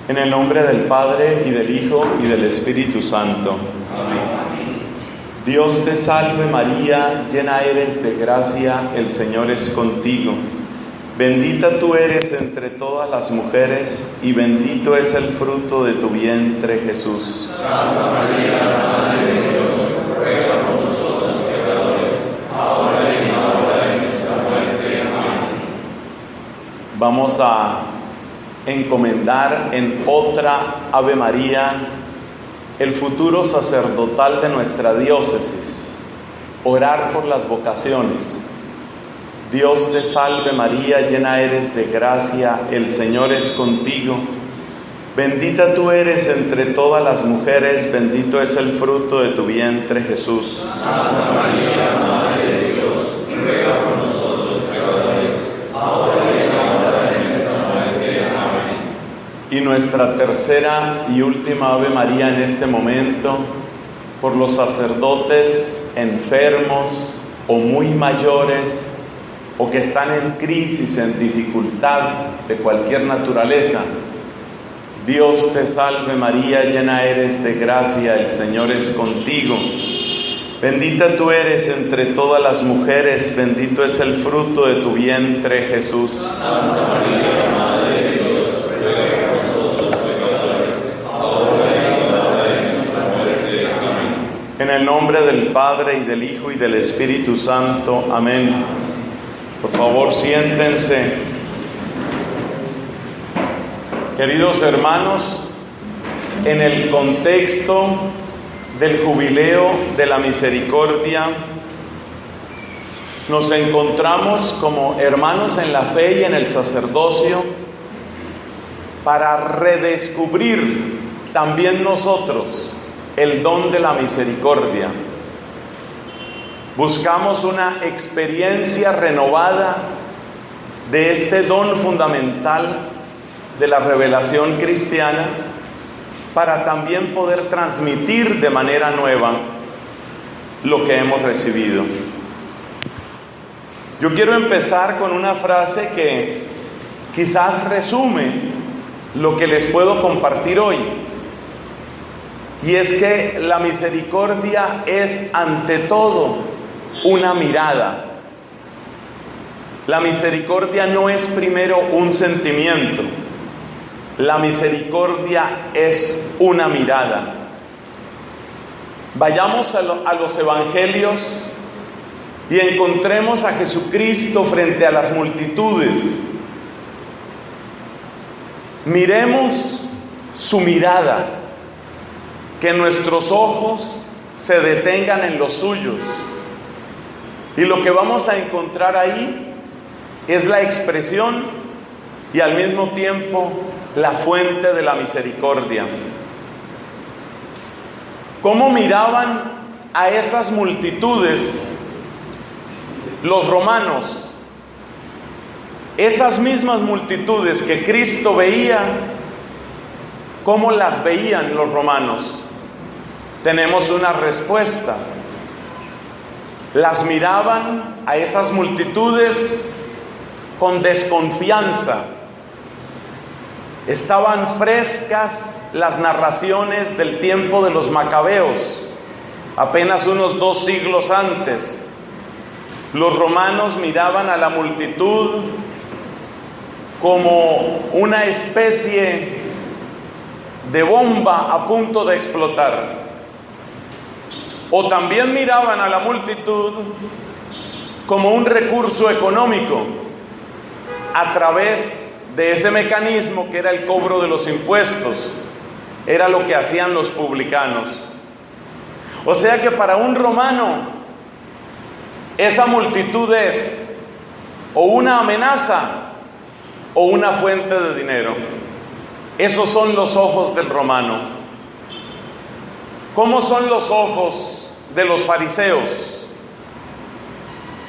En el nombre del Padre, y del Hijo, y del Espíritu Santo. Amén. Dios te salve María, llena eres de gracia, el Señor es contigo. Bendita tú eres entre todas las mujeres, y bendito es el fruto de tu vientre, Jesús. Santa María, Madre de Dios, ruega por nosotros pecadores, ahora y en la hora de nuestra muerte. Amén. Vamos a encomendar en otra Ave María el futuro sacerdotal de nuestra diócesis, orar por las vocaciones. Dios te salve María, llena eres de gracia, el Señor es contigo. Bendita tú eres entre todas las mujeres, bendito es el fruto de tu vientre, Jesús. Santa María, Madre de Dios, ruega por nosotros pecadores, ahora y en la hora de nuestra muerte. Amén. Y nuestra tercera y última Ave María en este momento, por los sacerdotes enfermos o muy mayores, o que están en crisis, en dificultad de cualquier naturaleza. Dios te salve María, llena eres de gracia, el Señor es contigo. Bendita tú eres entre todas las mujeres, bendito es el fruto de tu vientre, Jesús. Santa María, Madre de Dios, ruega por nosotros pecadores, ahora y en la hora de nuestra muerte. Amén. En el nombre del Padre, y del Hijo, y del Espíritu Santo. Amén. Por favor, siéntense. Queridos hermanos, en el contexto del Jubileo de la Misericordia, nos encontramos como hermanos en la fe y en el sacerdocio para redescubrir también nosotros el don de la misericordia. Buscamos una experiencia renovada de este don fundamental de la revelación cristiana para también poder transmitir de manera nueva lo que hemos recibido. Yo quiero empezar con una frase que quizás resume lo que les puedo compartir hoy. Y es que la misericordia es ante todo una mirada. La misericordia no es primero un sentimiento. La misericordia es una mirada. Vayamos a los evangelios y encontremos a Jesucristo frente a las multitudes. Miremos su mirada, que nuestros ojos se detengan en los suyos. Y lo que vamos a encontrar ahí es la expresión y al mismo tiempo la fuente de la misericordia. ¿Cómo miraban a esas multitudes los romanos? Esas mismas multitudes que Cristo veía, ¿cómo las veían los romanos? Tenemos una respuesta. Las miraban a esas multitudes con desconfianza. Estaban frescas las narraciones del tiempo de los macabeos, apenas unos 2 siglos antes. Los romanos miraban a la multitud como una especie de bomba a punto de explotar. O también miraban a la multitud como un recurso económico a través de ese mecanismo que era el cobro de los impuestos. Era lo que hacían los publicanos. O sea que para un romano esa multitud es o una amenaza o una fuente de dinero. Esos son los ojos del romano. ¿Cómo son los ojos de los fariseos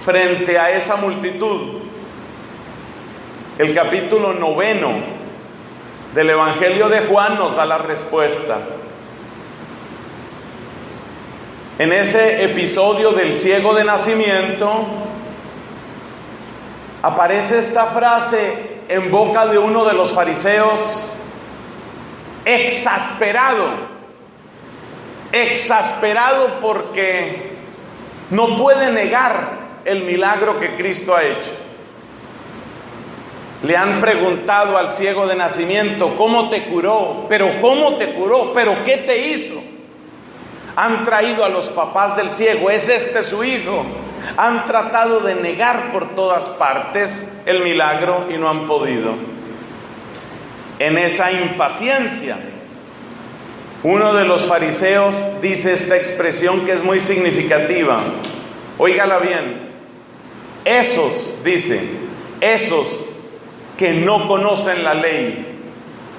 frente a esa multitud? El capítulo 9 del Evangelio de Juan nos da la respuesta. En ese episodio del ciego de nacimiento, aparece esta frase en boca de uno de los fariseos exasperado porque no puede negar el milagro que Cristo ha hecho. Le han preguntado al ciego de nacimiento, ¿cómo te curó? ¿Pero cómo te curó? ¿Pero qué te hizo? Han traído a los papás del ciego, ¿es este su hijo? Han tratado de negar por todas partes el milagro y no han podido. En esa impaciencia, uno de los fariseos dice esta expresión que es muy significativa. Óigala bien. Esos que no conocen la ley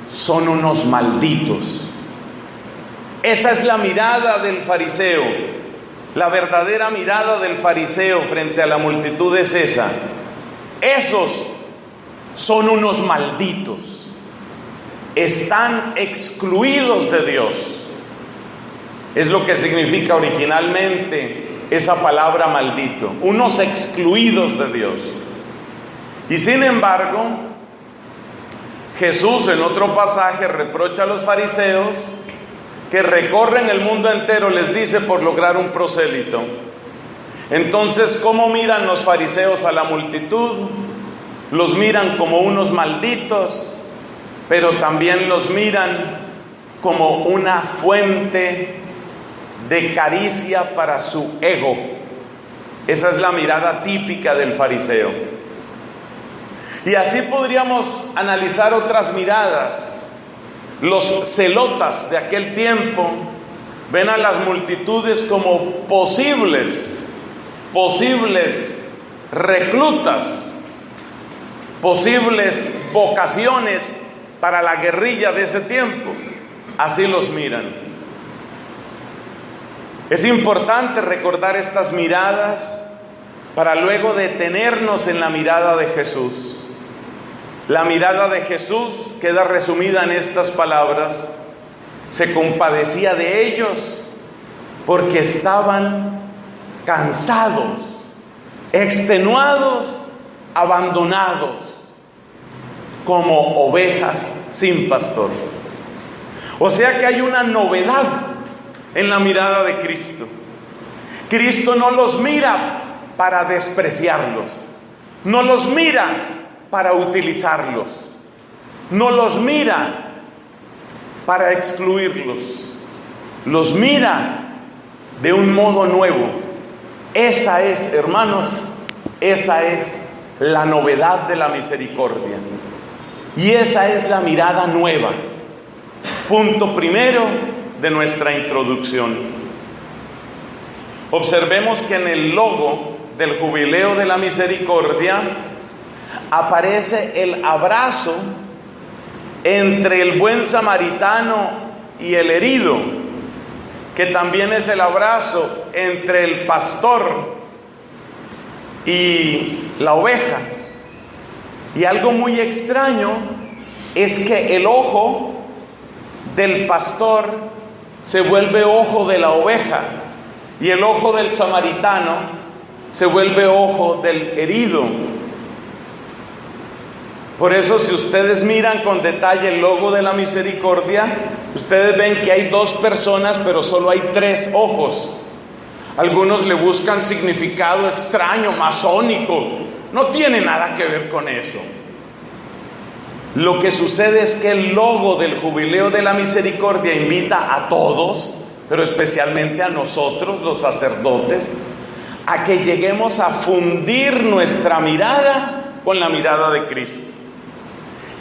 son unos malditos. Esa es la mirada del fariseo. La verdadera mirada del fariseo frente a la multitud es esa. Esos son unos malditos. Están excluidos de Dios. Es lo que significa originalmente esa palabra maldito. Unos excluidos de Dios. Y sin embargo, Jesús en otro pasaje reprocha a los fariseos que recorren el mundo entero, les dice, por lograr un prosélito. Entonces, ¿cómo miran los fariseos a la multitud? Los miran como unos malditos, pero también los miran como una fuente de caricia para su ego. Esa es la mirada típica del fariseo. Y así podríamos analizar otras miradas. Los celotas de aquel tiempo ven a las multitudes como posibles reclutas, posibles vocaciones para la guerrilla de ese tiempo. Así los miran. Es importante recordar estas miradas para luego detenernos en la mirada de Jesús. La mirada de Jesús queda resumida en estas palabras: se compadecía de ellos porque estaban cansados, extenuados, abandonados, como ovejas sin pastor. O sea que hay una novedad en la mirada de Cristo. Cristo no los mira para despreciarlos, no los mira para utilizarlos, no los mira para excluirlos, los mira de un modo nuevo. Esa es, hermanos, esa es la novedad de la misericordia, y esa es la mirada nueva. Punto primero de nuestra introducción. Observemos que en el logo del Jubileo de la Misericordia aparece el abrazo entre el buen samaritano y el herido, que también es el abrazo entre el pastor y la oveja. Y algo muy extraño es que el ojo del pastor se vuelve ojo de la oveja, y el ojo del samaritano se vuelve ojo del herido. Por eso, si ustedes miran con detalle el logo de la misericordia, ustedes ven que hay dos personas, pero solo hay tres ojos. Algunos le buscan significado extraño, masónico. No tiene nada que ver con eso. Lo que sucede es que el logo del Jubileo de la Misericordia invita a todos, pero especialmente a nosotros, los sacerdotes, a que lleguemos a fundir nuestra mirada con la mirada de Cristo.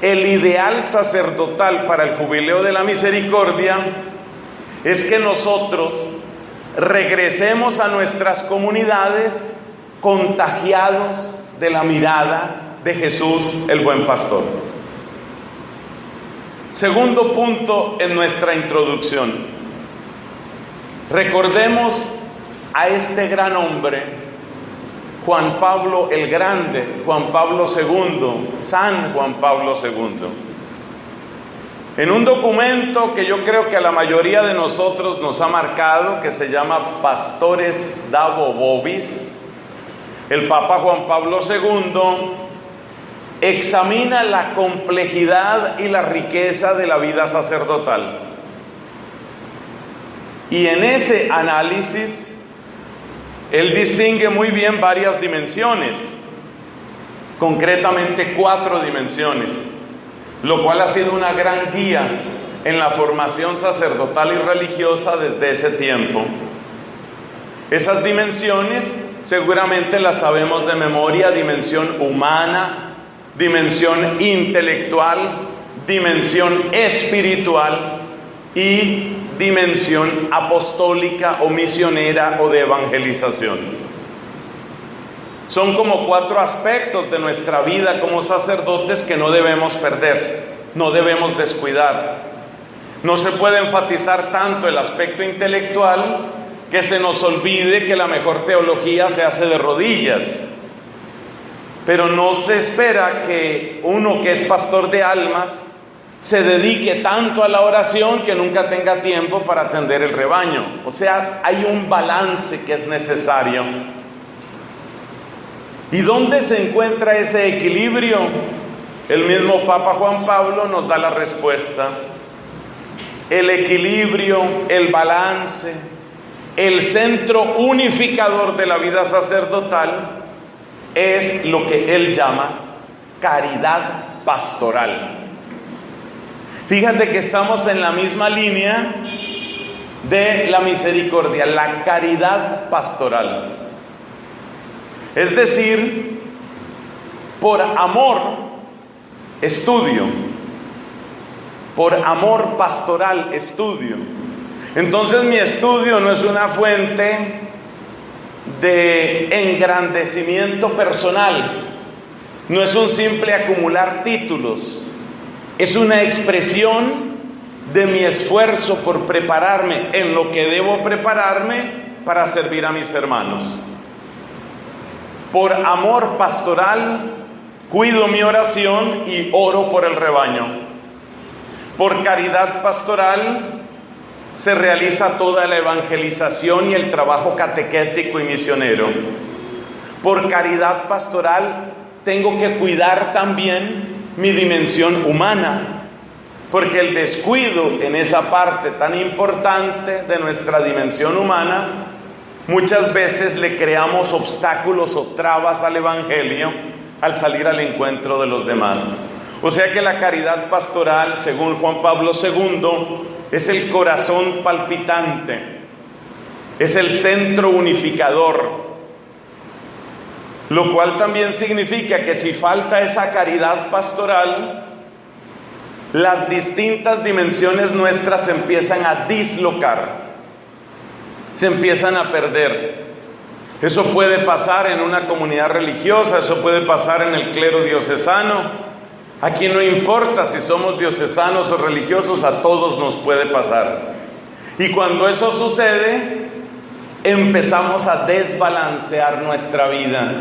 El ideal sacerdotal para el Jubileo de la Misericordia es que nosotros regresemos a nuestras comunidades contagiados de la mirada de Jesús, el buen pastor. Segundo punto en nuestra introducción. Recordemos a este gran hombre, Juan Pablo el Grande, Juan Pablo II, San Juan Pablo II. En un documento que yo creo que a la mayoría de nosotros nos ha marcado, que se llama Pastores Dabo Vobis, el Papa Juan Pablo II examina la complejidad y la riqueza de la vida sacerdotal. Y en ese análisis, él distingue muy bien varias dimensiones, concretamente 4 dimensiones, lo cual ha sido una gran guía en la formación sacerdotal y religiosa desde ese tiempo. Esas dimensiones seguramente las sabemos de memoria: dimensión humana, dimensión intelectual, dimensión espiritual y dimensión apostólica o misionera o de evangelización. Son como 4 aspectos de nuestra vida como sacerdotes que no debemos perder, no debemos descuidar. No se puede enfatizar tanto el aspecto intelectual que se nos olvide que la mejor teología se hace de rodillas. Pero no se espera que uno que es pastor de almas se dedique tanto a la oración que nunca tenga tiempo para atender el rebaño. O sea, hay un balance que es necesario. ¿Y dónde se encuentra ese equilibrio? El mismo Papa Juan Pablo nos da la respuesta. El equilibrio, el balance, el centro unificador de la vida sacerdotal es lo que él llama caridad pastoral. Fíjate que estamos en la misma línea de la misericordia, la caridad pastoral. Es decir, por amor estudio, por amor pastoral estudio. Entonces mi estudio no es una fuente de engrandecimiento personal, no es un simple acumular títulos. Es una expresión de mi esfuerzo por prepararme en lo que debo prepararme para servir a mis hermanos. Por amor pastoral, cuido mi oración y oro por el rebaño. Por caridad pastoral, se realiza toda la evangelización y el trabajo catequético y misionero. Por caridad pastoral, tengo que cuidar también mi dimensión humana, porque el descuido en esa parte tan importante de nuestra dimensión humana, muchas veces le creamos obstáculos o trabas al evangelio al salir al encuentro de los demás. O sea que la caridad pastoral, según Juan Pablo II, es el corazón palpitante, es el centro unificador. Lo cual también significa que si falta esa caridad pastoral, las distintas dimensiones nuestras se empiezan a dislocar, se empiezan a perder. Eso puede pasar en una comunidad religiosa, eso puede pasar en el clero diocesano. Aquí no importa si somos diocesanos o religiosos, a todos nos puede pasar. Y cuando eso sucede, empezamos a desbalancear nuestra vida.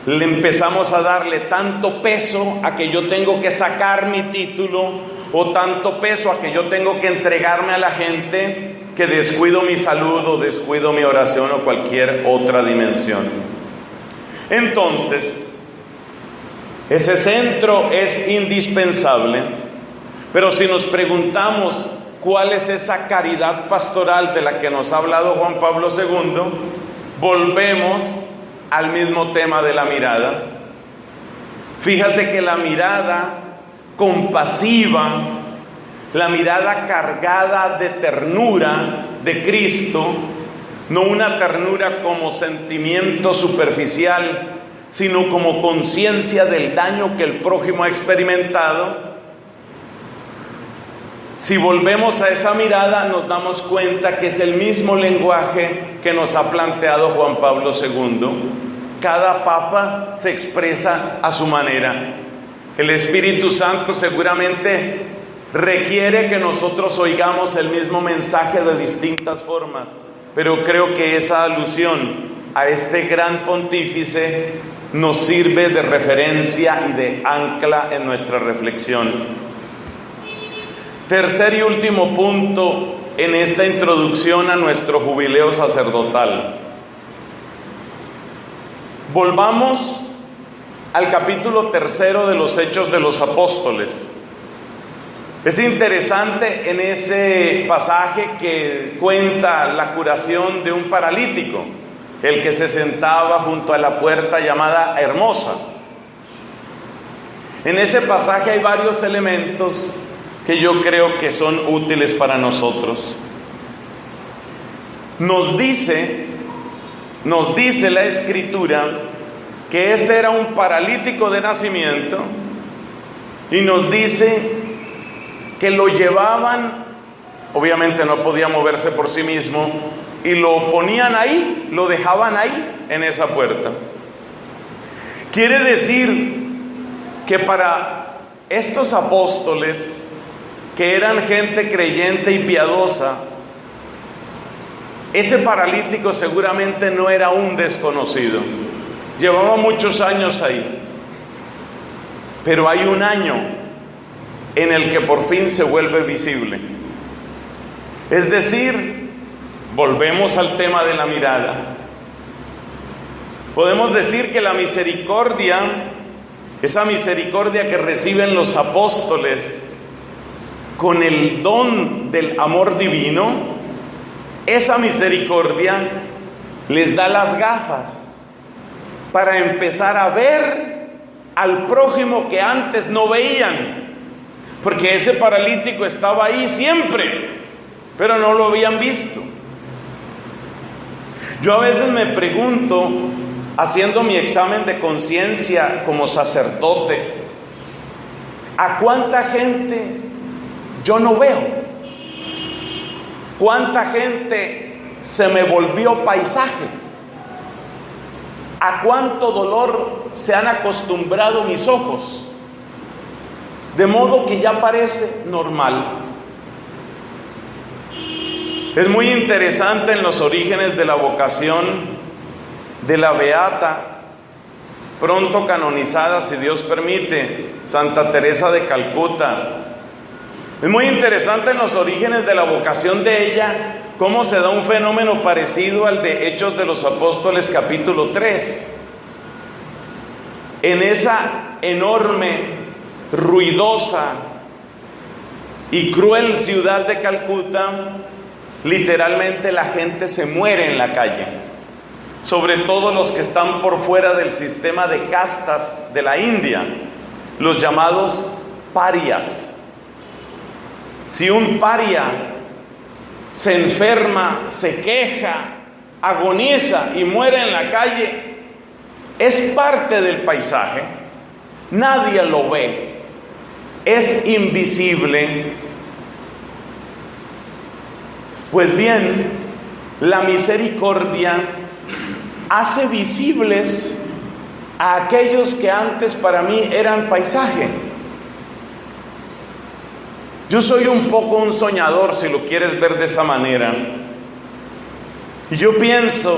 Le empezamos a darle tanto peso a que yo tengo que sacar mi título, o tanto peso a que yo tengo que entregarme a la gente, que descuido mi salud o descuido mi oración o cualquier otra dimensión. Entonces, ese centro es indispensable, pero si nos preguntamos cuál es esa caridad pastoral de la que nos ha hablado Juan Pablo II, volvemos al mismo tema de la mirada. Fíjate que la mirada compasiva, la mirada cargada de ternura de Cristo, no una ternura como sentimiento superficial, sino como conciencia del daño que el prójimo ha experimentado. Si volvemos a esa mirada, nos damos cuenta que es el mismo lenguaje que nos ha planteado Juan Pablo II. Cada papa se expresa a su manera. El Espíritu Santo seguramente requiere que nosotros oigamos el mismo mensaje de distintas formas, pero creo que esa alusión a este gran pontífice nos sirve de referencia y de ancla en nuestra reflexión. Tercer y último punto en esta introducción a nuestro jubileo sacerdotal. Volvamos al capítulo 3 de los Hechos de los Apóstoles. Es interesante en ese pasaje que cuenta la curación de un paralítico, el que se sentaba junto a la puerta llamada Hermosa. En ese pasaje hay varios elementos que yo creo que son útiles para nosotros. Nos dice la Escritura que este era un paralítico de nacimiento, y nos dice que lo llevaban, obviamente no podía moverse por sí mismo, y lo ponían ahí, lo dejaban ahí en esa puerta. Quiere decir que para estos apóstoles, que eran gente creyente y piadosa, ese paralítico seguramente no era un desconocido. Llevaba muchos años ahí, pero hay un año en el que por fin se vuelve visible. Es decir, volvemos al tema de la mirada. Podemos decir que la misericordia, esa misericordia que reciben los apóstoles con el don del amor divino, esa misericordia les da las gafas para empezar a ver al prójimo que antes no veían, porque ese paralítico estaba ahí siempre, pero no lo habían visto. Yo a veces me pregunto, haciendo mi examen de conciencia como sacerdote, ¿a cuánta gente yo no veo? ¿Cuánta gente se me volvió paisaje? ¿A cuánto dolor se han acostumbrado mis ojos? De modo que ya parece normal. Es muy interesante en los orígenes de la vocación de la beata, pronto canonizada, si Dios permite, Santa Teresa de Calcuta. Es muy interesante en los orígenes de la vocación de ella, cómo se da un fenómeno parecido al de Hechos de los Apóstoles capítulo 3. En esa enorme, ruidosa y cruel ciudad de Calcuta, literalmente la gente se muere en la calle, sobre todo los que están por fuera del sistema de castas de la India, los llamados parias. Si un paria se enferma, se queja, agoniza y muere en la calle, es parte del paisaje, nadie lo ve, es invisible. Pues bien, la misericordia hace visibles a aquellos que antes para mí eran paisaje. Yo soy un poco un soñador, si lo quieres ver de esa manera. Y yo pienso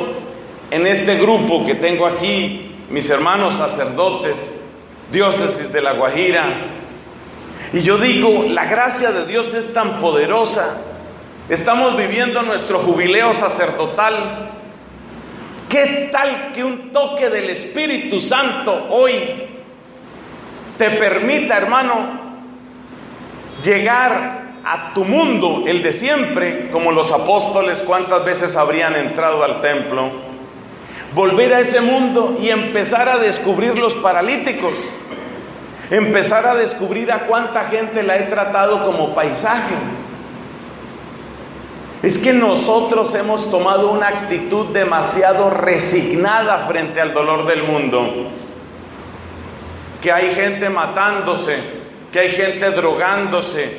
en este grupo que tengo aquí, mis hermanos sacerdotes, diócesis de La Guajira, y yo digo, la gracia de Dios es tan poderosa. Estamos viviendo nuestro jubileo sacerdotal. ¿Qué tal que un toque del Espíritu Santo hoy te permita, hermano, llegar a tu mundo, el de siempre, como los apóstoles cuántas veces habrían entrado al templo, volver a ese mundo y empezar a descubrir los paralíticos, empezar a descubrir a cuánta gente la he tratado como paisaje? Es que nosotros hemos tomado una actitud demasiado resignada frente al dolor del mundo, que hay gente matándose, que hay gente drogándose,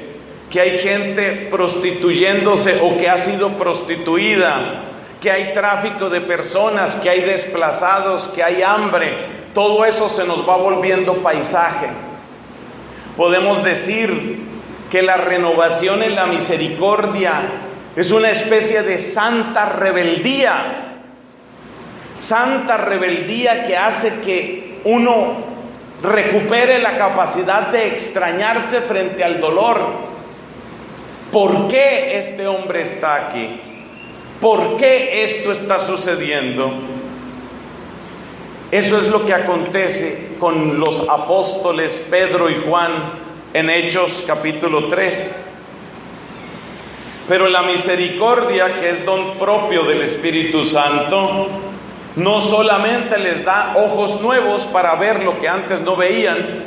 que hay gente prostituyéndose o que ha sido prostituida, que hay tráfico de personas, que hay desplazados, que hay hambre. Todo eso se nos va volviendo paisaje. Podemos decir que la renovación en la misericordia es una especie de santa rebeldía que hace que uno recupere la capacidad de extrañarse frente al dolor. ¿Por qué este hombre está aquí? ¿Por qué esto está sucediendo? Eso es lo que acontece con los apóstoles Pedro y Juan en Hechos capítulo 3. Pero la misericordia, que es don propio del Espíritu Santo, no solamente les da ojos nuevos para ver lo que antes no veían,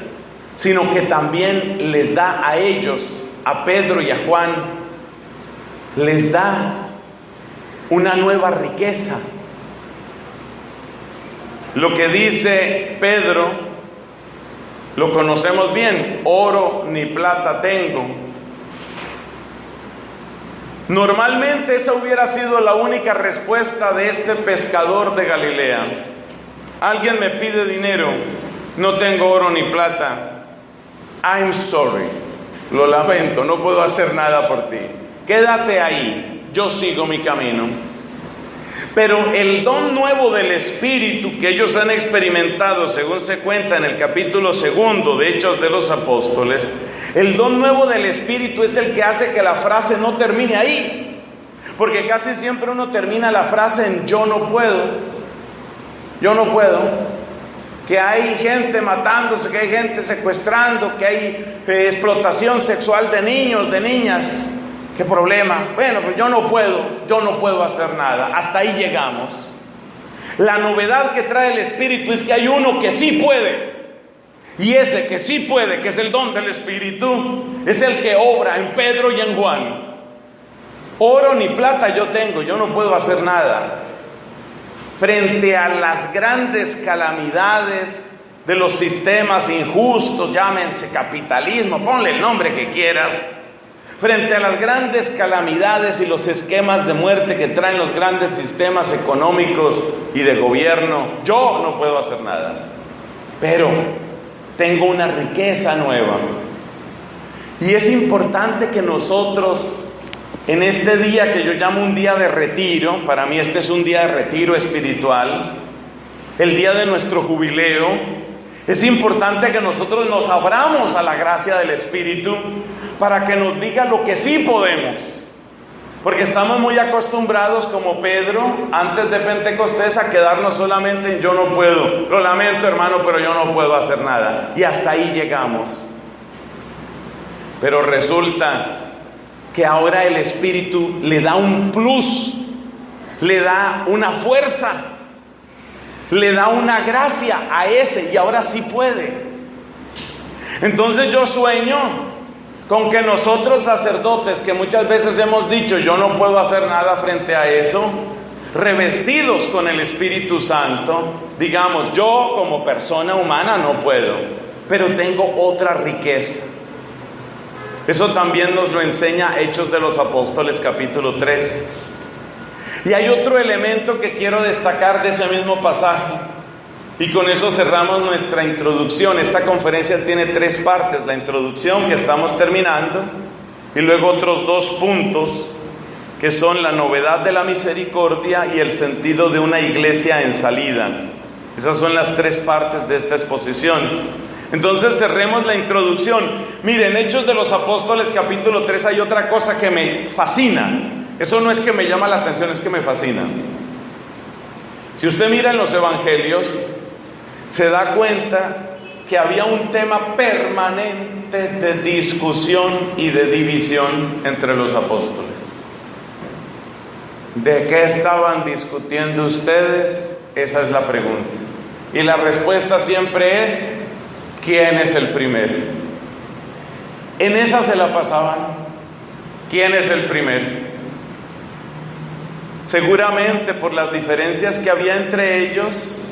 sino que también les da a ellos, a Pedro y a Juan, les da una nueva riqueza. Lo que dice Pedro, lo conocemos bien: oro ni plata tengo. Normalmente esa hubiera sido la única respuesta de este pescador de Galilea. Alguien me pide dinero, no tengo oro ni plata. I'm sorry, lo lamento, no puedo hacer nada por ti. Quédate ahí, yo sigo mi camino. Pero el don nuevo del Espíritu que ellos han experimentado, según se cuenta en el capítulo 2 de Hechos de los Apóstoles, el don nuevo del Espíritu es el que hace que la frase no termine ahí. Porque casi siempre uno termina la frase en yo no puedo. Yo no puedo. Que hay gente matándose, que hay gente secuestrando, que hay explotación sexual de niños, de niñas. ¿Qué problema? Bueno, pues yo no puedo hacer nada. Hasta ahí llegamos. La novedad que trae el Espíritu es que hay uno que sí puede. Y ese que sí puede, que es el don del Espíritu, es el que obra en Pedro y en Juan. Oro ni plata yo tengo, yo no puedo hacer nada. Frente a las grandes calamidades de los sistemas injustos, llámense capitalismo, ponle el nombre que quieras. Frente a las grandes calamidades y los esquemas de muerte que traen los grandes sistemas económicos y de gobierno, yo no puedo hacer nada. Pero tengo una riqueza nueva. Y es importante que nosotros, en este día que yo llamo un día de retiro, para mí este es un día de retiro espiritual, el día de nuestro jubileo, es importante que nosotros nos abramos a la gracia del Espíritu para que nos diga lo que sí podemos. Porque estamos muy acostumbrados, como Pedro, antes de Pentecostés, a quedarnos solamente en yo no puedo. Lo lamento, hermano, pero yo no puedo hacer nada. Y hasta ahí llegamos. Pero resulta que ahora el Espíritu le da un plus, le da una fuerza, le da una gracia a ese, y ahora sí puede. Entonces yo sueño con que nosotros sacerdotes, que muchas veces hemos dicho yo no puedo hacer nada frente a eso, revestidos con el Espíritu Santo, digamos, yo como persona humana no puedo, pero tengo otra riqueza. Eso también nos lo enseña Hechos de los Apóstoles capítulo 3. Y hay otro elemento que quiero destacar de ese mismo pasaje, y con eso cerramos nuestra introducción. Esta conferencia tiene 3 partes: la introducción, que estamos terminando, y luego otros 2 puntos, que son la novedad de la misericordia y el sentido de una iglesia en salida. Esas son las 3 partes de esta exposición. Entonces cerremos la introducción. Miren, Hechos de los Apóstoles capítulo 3 hay otra cosa que me fascina. Eso no es que me llama la atención, es que me fascina. Si usted mira en los evangelios, se da cuenta que había un tema permanente de discusión y de división entre los apóstoles. ¿De qué estaban discutiendo ustedes? Esa es la pregunta. Y la respuesta siempre es: ¿quién es el primero? En esa se la pasaban. ¿Quién es el primero? Seguramente por las diferencias que había entre ellos,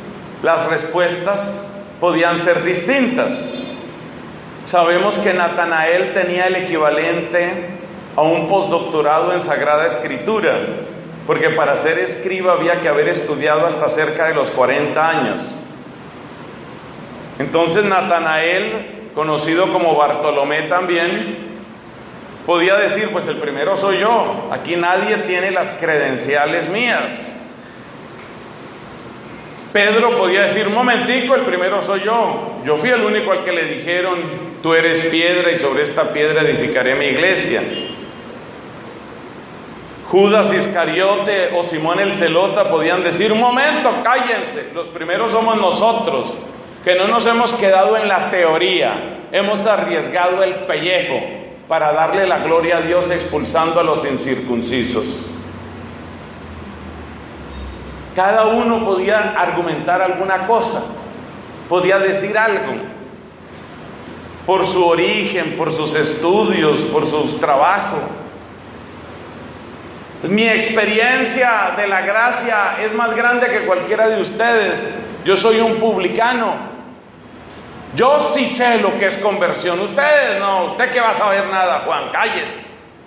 las respuestas podían ser distintas. Sabemos que Natanael tenía el equivalente a un postdoctorado en Sagrada Escritura, porque para ser escriba había que haber estudiado hasta cerca de los 40 años. Entonces Natanael, conocido como Bartolomé también, podía decir: pues el primero soy yo, aquí nadie tiene las credenciales mías. Pedro podía decir: un momentico, el primero soy yo. Yo fui el único al que le dijeron: tú eres piedra y sobre esta piedra edificaré mi iglesia. Judas Iscariote o Simón el Zelota podían decir: un momento, cállense, los primeros somos nosotros, que no nos hemos quedado en la teoría, hemos arriesgado el pellejo para darle la gloria a Dios expulsando a los incircuncisos. Cada uno podía argumentar alguna cosa, podía decir algo, por su origen, por sus estudios, por su trabajo. Mi experiencia de la gracia es más grande que cualquiera de ustedes. Yo soy un publicano. Yo sí sé lo que es conversión. Ustedes no. ¿Usted qué va a saber nada, Juan? Cállese.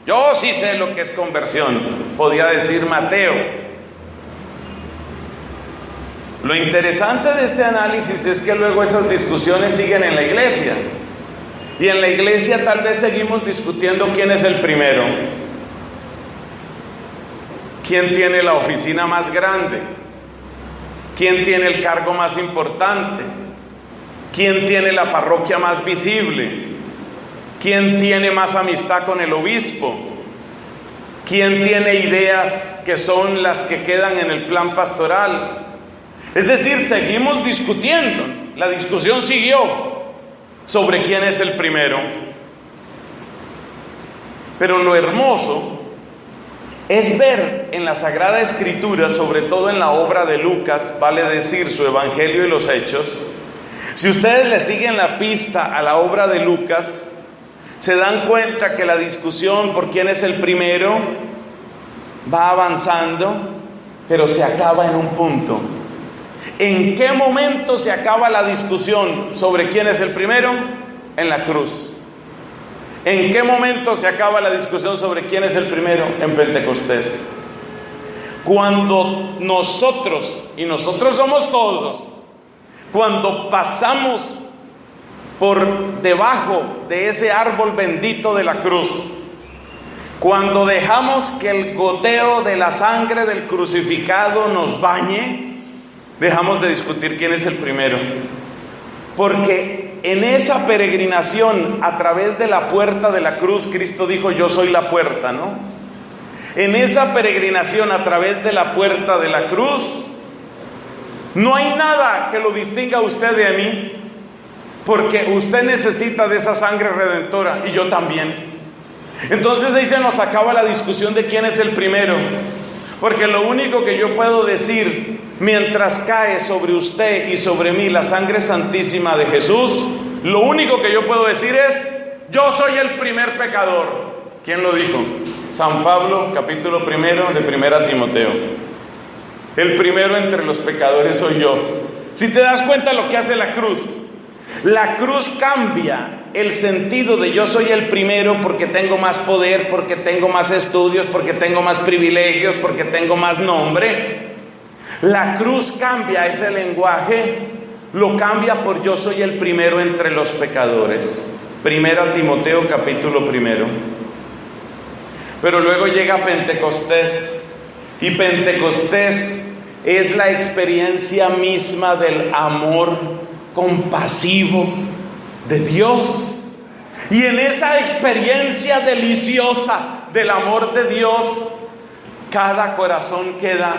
Yo sí sé lo que es conversión, podía decir Mateo. Lo interesante de este análisis es que luego esas discusiones siguen en la iglesia. Y en la iglesia tal vez seguimos discutiendo quién es el primero. ¿Quién tiene la oficina más grande? ¿Quién tiene el cargo más importante? ¿Quién tiene la parroquia más visible? ¿Quién tiene más amistad con el obispo? ¿Quién tiene ideas que son las que quedan en el plan pastoral? Es decir, seguimos discutiendo. La discusión siguió sobre quién es el primero. Pero lo hermoso es ver en la Sagrada Escritura, sobre todo en la obra de Lucas, vale decir su Evangelio y los Hechos. Si ustedes le siguen la pista a la obra de Lucas, se dan cuenta que la discusión por quién es el primero va avanzando, pero se acaba en un punto. ¿En qué momento se acaba la discusión sobre quién es el primero? En la cruz. ¿En qué momento se acaba la discusión sobre quién es el primero? En Pentecostés. Cuando nosotros, y nosotros somos todos, cuando pasamos por debajo de ese árbol bendito de la cruz, cuando dejamos que el goteo de la sangre del crucificado nos bañe, dejamos de discutir quién es el primero. Porque en esa peregrinación a través de la puerta de la cruz, Cristo dijo: yo soy la puerta, ¿no? En esa peregrinación a través de la puerta de la cruz, no hay nada que lo distinga a usted de mí, porque usted necesita de esa sangre redentora y yo también. Entonces ahí se nos acaba la discusión de quién es el primero, porque lo único que yo puedo decir mientras cae sobre usted y sobre mí la sangre santísima de Jesús, lo único que yo puedo decir es: yo soy el primer pecador. ¿Quién lo dijo? San Pablo, capítulo 1 de 1 Timoteo. El primero entre los pecadores soy yo. Si te das cuenta lo que hace la cruz cambia el sentido de yo soy el primero porque tengo más poder, porque tengo más estudios, porque tengo más privilegios, porque tengo más nombre. La cruz cambia ese lenguaje, lo cambia por yo soy el primero entre los pecadores. 1 Timoteo capítulo 1. Pero luego llega Pentecostés, y Pentecostés es la experiencia misma del amor compasivo de Dios. Y en esa experiencia deliciosa del amor de Dios, cada corazón queda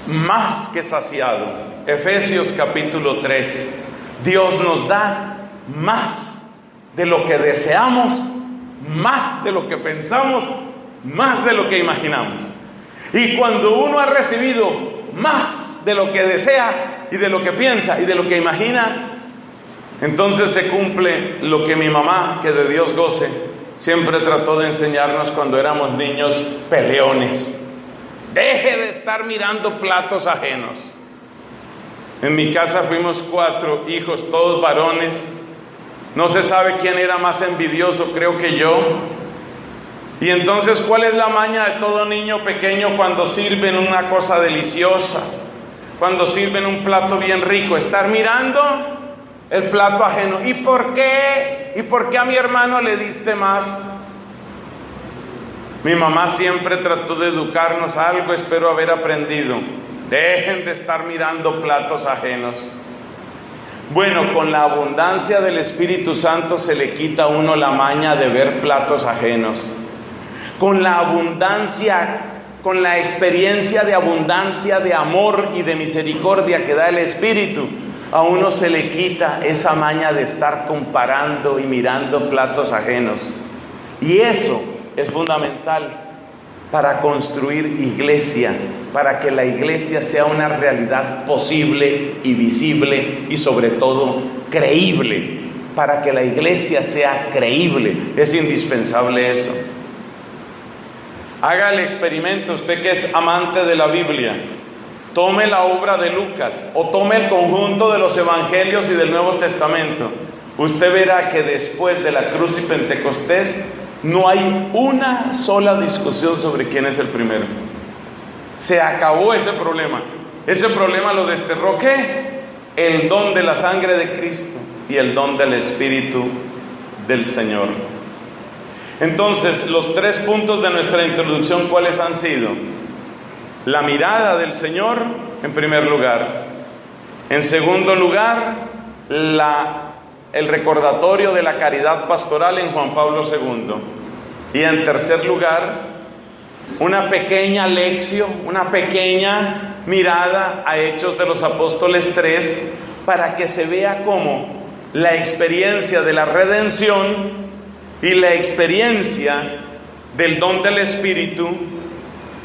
más que saciado. Efesios capítulo 3. Dios nos da más de lo que deseamos, más de lo que pensamos, más de lo que imaginamos. Y cuando uno ha recibido más de lo que desea y de lo que piensa y de lo que imagina, entonces se cumple lo que mi mamá, que de Dios goce, siempre trató de enseñarnos cuando éramos niños peleones. Deje de estar mirando platos ajenos. En mi casa fuimos 4 hijos, todos varones. No se sabe quién era más envidioso, creo que yo. Y entonces, ¿cuál es la maña de todo niño pequeño cuando sirven una cosa deliciosa? Cuando sirven un plato bien rico, estar mirando el plato ajeno. ¿Y por qué? ¿Y por qué a mi hermano le diste más? Mi mamá siempre trató de educarnos, algo espero haber aprendido: dejen de estar mirando platos ajenos. Bueno, con la abundancia del Espíritu Santo se le quita a uno la maña de ver platos ajenos. con la abundancia, con la experiencia de abundancia de amor y de misericordia que da el Espíritu, a uno se le quita esa maña de estar comparando y mirando platos ajenos. Y eso es fundamental para construir iglesia, para que la iglesia sea una realidad posible y visible y sobre todo creíble. Para que la iglesia sea creíble es indispensable eso. Haga el experimento, usted que es amante de la Biblia, tome la obra de Lucas o tome el conjunto de los evangelios y del Nuevo Testamento. Usted verá que después de la cruz y Pentecostés no hay una sola discusión sobre quién es el primero. Se acabó ese problema. Ese problema lo desterró ¿qué? El don de la sangre de Cristo y el don del Espíritu del Señor. Entonces, los 3 puntos de nuestra introducción, ¿cuáles han sido? La mirada del Señor, en primer lugar. En segundo lugar, el recordatorio de la caridad pastoral en Juan Pablo II. Y en tercer lugar, una pequeña lección, una pequeña mirada a Hechos de los Apóstoles 3, para que se vea cómo la experiencia de la redención y la experiencia del don del Espíritu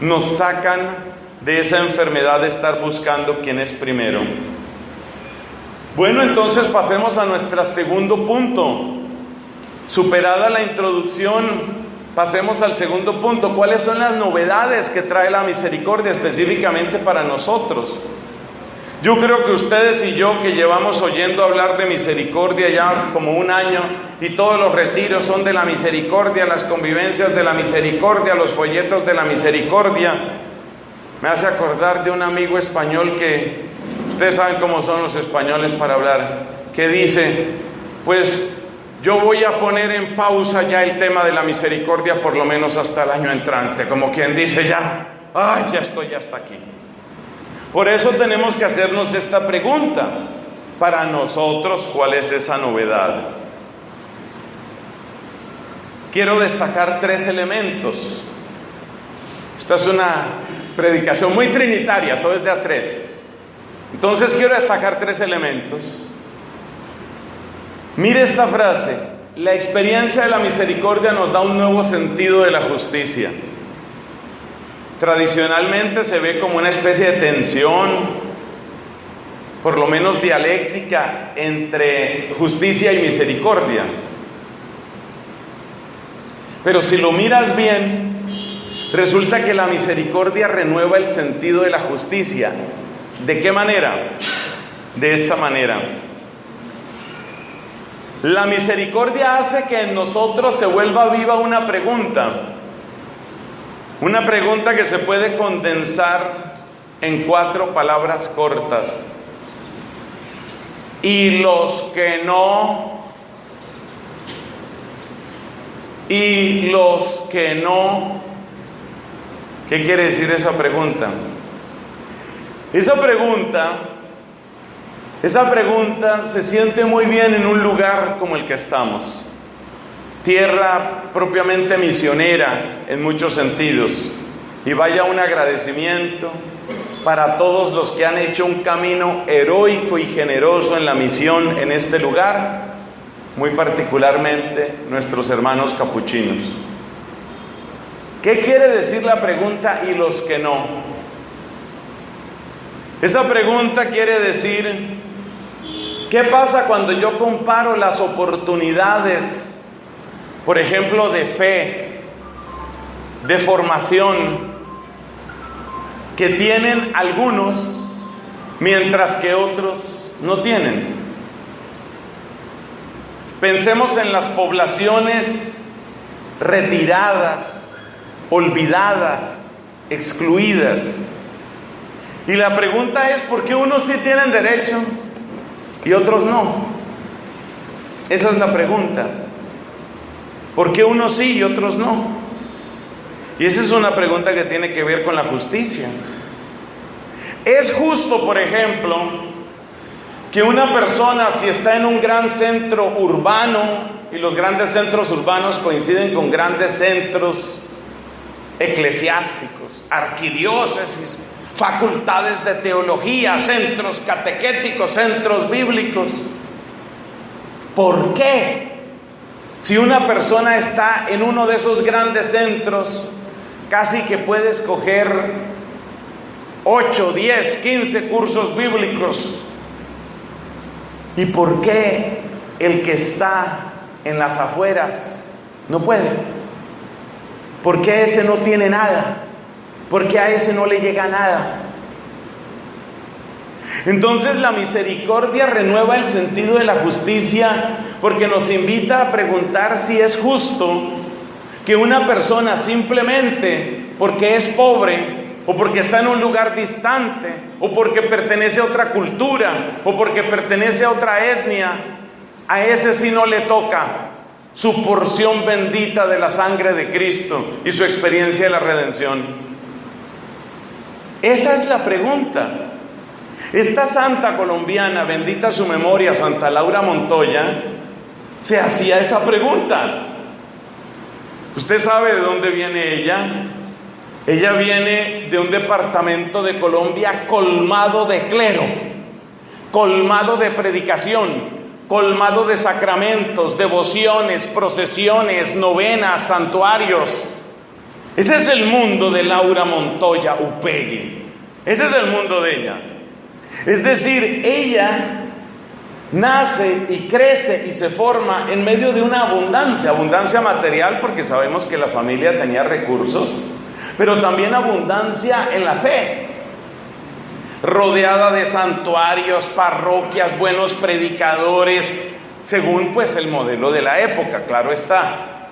nos sacan de esa enfermedad de estar buscando quién es primero. Bueno, entonces pasemos a nuestro segundo punto. Superada la introducción, pasemos al segundo punto. ¿Cuáles son las novedades que trae la misericordia específicamente para nosotros? Yo creo que ustedes y yo, que llevamos oyendo hablar de misericordia ya como 1 año, y todos los retiros son de la misericordia, las convivencias de la misericordia, los folletos de la misericordia, me hace acordar de un amigo español que, ustedes saben cómo son los españoles para hablar, que dice, pues yo voy a poner en pausa ya el tema de la misericordia por lo menos hasta el año entrante, como quien dice ya estoy hasta aquí. Por eso tenemos que hacernos esta pregunta. Para nosotros, ¿cuál es esa novedad? Quiero destacar 3 elementos. Esta es una predicación muy trinitaria, todo es de a 3. Entonces quiero destacar 3 elementos. Mire esta frase: la experiencia de la misericordia nos da un nuevo sentido de la justicia. Tradicionalmente se ve como una especie de tensión, por lo menos dialéctica, entre justicia y misericordia. Pero si lo miras bien, resulta que la misericordia renueva el sentido de la justicia. ¿De qué manera? De esta manera. La misericordia hace que en nosotros se vuelva viva una pregunta que se puede condensar en 4 palabras cortas. Y los que no, ¿qué quiere decir esa pregunta? Esa pregunta se siente muy bien en un lugar como el que estamos. Tierra propiamente misionera en muchos sentidos. Y vaya un agradecimiento para todos los que han hecho un camino heroico y generoso en la misión en este lugar, muy particularmente nuestros hermanos capuchinos. ¿Qué quiere decir la pregunta y los que no? Esa pregunta quiere decir, ¿qué pasa cuando yo comparo las oportunidades, por ejemplo, de fe, de formación, que tienen algunos, mientras que otros no tienen? Pensemos en las poblaciones retiradas, olvidadas, excluidas. Y la pregunta es, ¿por qué unos sí tienen derecho y otros no? Esa es la pregunta. ¿Por qué unos sí y otros no? Y esa es una pregunta que tiene que ver con la justicia. ¿Es justo, por ejemplo, que una persona, si está en un gran centro urbano, y los grandes centros urbanos coinciden con grandes centros eclesiásticos, arquidiócesis, facultades de teología, centros catequéticos, centros bíblicos. ¿Por qué? Si una persona está en uno de esos grandes centros, casi que puede escoger 8, 10, 15 cursos bíblicos. ¿Y por qué el que está en las afueras no puede? ¿Por qué ese no tiene nada? ¿Por qué a ese no le llega nada? Entonces la misericordia renueva el sentido de la justicia, porque nos invita a preguntar si es justo que una persona simplemente porque es pobre, o porque está en un lugar distante, o porque pertenece a otra cultura, o porque pertenece a otra etnia, a ese sí no le toca su porción bendita de la sangre de Cristo y su experiencia de la redención. Esa es la pregunta. Esta santa colombiana, bendita su memoria, Santa Laura Montoya, se hacía esa pregunta. ¿Usted sabe de dónde viene ella? Ella viene de un departamento de Colombia colmado de clero, colmado de predicación, colmado de sacramentos, devociones, procesiones, novenas, santuarios. Ese es el mundo de Laura Montoya Upegui. Ese es el mundo de ella. Es decir, ella nace y crece y se forma en medio de una abundancia material, porque sabemos que la familia tenía recursos, pero también abundancia en la fe, rodeada de santuarios, parroquias, buenos predicadores, según pues el modelo de la época, claro está.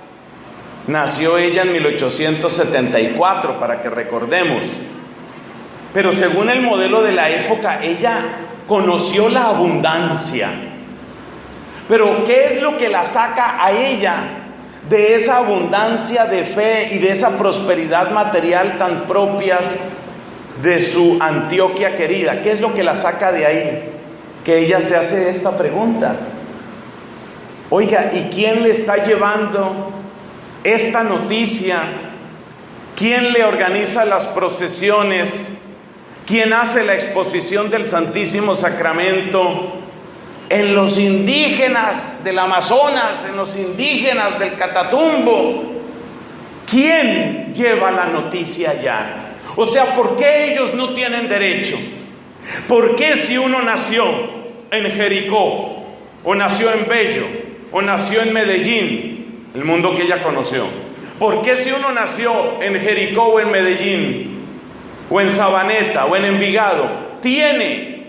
Nació ella en 1874, para que recordemos. Pero según el modelo de la época, ella conoció la abundancia. Pero ¿qué es lo que la saca a ella de esa abundancia de fe y de esa prosperidad material tan propias de su Antioquia querida? ¿Qué es lo que la saca de ahí? Que ella se hace esta pregunta. Oiga, ¿y quién le está llevando esta noticia? ¿Quién le organiza las procesiones? ¿Quién hace la exposición del Santísimo Sacramento? En los indígenas del Amazonas, en los indígenas del Catatumbo. ¿Quién lleva la noticia allá? O sea, ¿por qué ellos no tienen derecho? ¿Por qué si uno nació en Jericó, o nació en Bello, o nació en Medellín, el mundo que ella conoció? ¿Por qué si uno nació en Jericó o en Medellín, o en Sabaneta, o en Envigado, tiene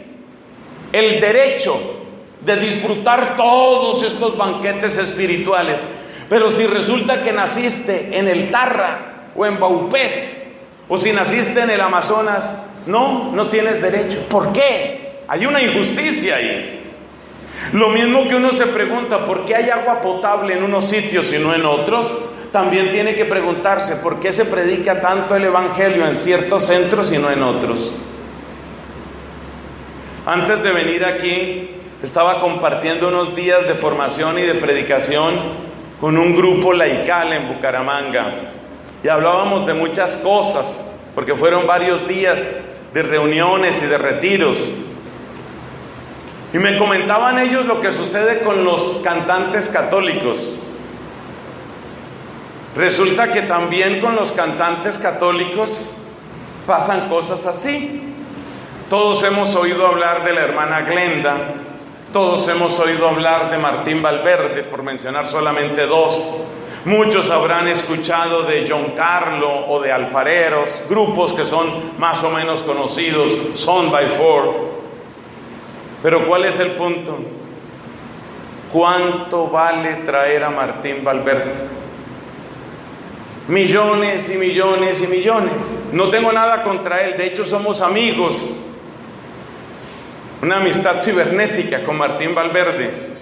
el derecho de disfrutar todos estos banquetes espirituales? Pero si resulta que naciste en el Tarra, o en Baupés, o si naciste en el Amazonas, no tienes derecho. ¿Por qué? Hay una injusticia ahí. Lo mismo que uno se pregunta, ¿por qué hay agua potable en unos sitios y no en otros? También tiene que preguntarse, ¿por qué se predica tanto el evangelio en ciertos centros y no en otros? Antes de venir aquí, estaba compartiendo unos días de formación y de predicación con un grupo laical en Bucaramanga, y hablábamos de muchas cosas, porque fueron varios días de reuniones y de retiros. Y me comentaban ellos lo que sucede con los cantantes católicos. Resulta que también con los cantantes católicos pasan cosas así. Todos hemos oído hablar de la hermana Glenda, todos hemos oído hablar de Martín Valverde, por mencionar solamente dos. Muchos habrán escuchado de John Carlo o de Alfareros, grupos que son más o menos conocidos, Son by Four. Pero ¿cuál es el punto? ¿Cuánto vale traer a Martín Valverde? Millones y millones y millones. No tengo nada contra él, de hecho somos amigos. Una amistad cibernética con Martín Valverde.